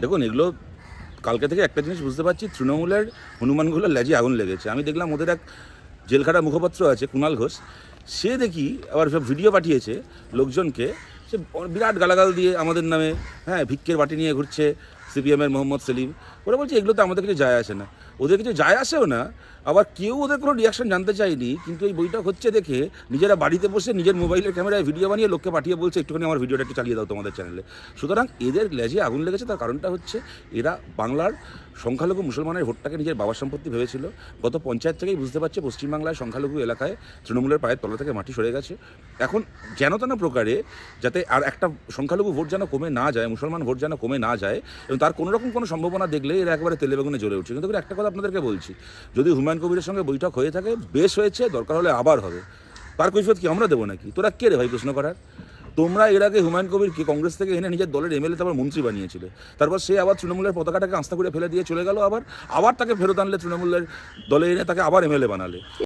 দেখুন এগুলো কালকে থেকে একটা জিনিস বুঝতে পারছি, তৃণমূলের হনুমানগুলোর লেজে আগুন লেগেছে। আমি দেখলাম ওদের এক জেলখাটা মুখপাত্র আছে কুণাল ঘোষ, সে দেখি আবার সব ভিডিও পাঠিয়েছে লোকজনকে, সে বিরাট গালাগাল দিয়ে আমাদের নামে, হ্যাঁ, ভিক্ষের বাটি নিয়ে ঘুরছে সিপিএমের মোহাম্মদ সেলিম। ওরা বলছে এগুলো তো আমাদের কিছু যায় আসে না, ওদের কিছু যায় আসেও না। আবার কেউ ওদের কোনো রিয়াকশন জানতে চায়নি, কিন্তু এই বইটা হচ্ছে দেখে নিজেরা বাড়িতে বসে নিজের মোবাইলের ক্যামেরায় ভিডিও বানিয়ে লোককে পাঠিয়ে বলছে একটুখানি আমার ভিডিওটা একটু চালিয়ে দাও তোমাদের চ্যানেলে। সুতরাং এদের লেজে আগুন লেগেছে, তার কারণটা হচ্ছে এরা বাংলার সংখ্যালঘু মুসলমানের ভোটটাকে নিজের বাবার সম্পত্তি ভেবেছিল। গত পঞ্চায়েত থেকেই বুঝতে পারছে পশ্চিমবাংলায় সংখ্যালঘু এলাকায় তৃণমূলের পায়ের তলা থেকে মাটি সরে গেছে। এখন যেন তেন প্রকারে যাতে আর একটা সংখ্যালঘু ভোট যেন কমে না যায়, মুসলমান ভোট যেন কমে না যায়, এবং তার কোনো রকম কোনো সম্ভাবনা দেখলে এরা একেবারে তেলে বেগুনে জ্বলে উঠছে। কিন্তু একটা কথা আপনাদেরকে বলছি, যদি হুমায়ুন কবিরের সঙ্গে বৈঠক হয়ে থাকে, বেশ হয়েছে, দরকার হলে আবার হবে। তার কৈফিয়ত কি আমরা দেবো নাকি? তোরা কে রে ভাই প্রশ্ন করার? তোমরা এর আগে হুমায়ুন কবিরকে কংগ্রেস থেকে এনে নিজের দলের এমএলএ তারপর মন্ত্রী বানিয়েছিলে, তারপর সে আবার তৃণমূলের পতাকাটাকে আস্থা করে ফেলে দিয়ে চলে গেল, আবার তাকে ফেরত আনলে তৃণমূলের দলে এনে তাকে আবার এমএলএ বানালে।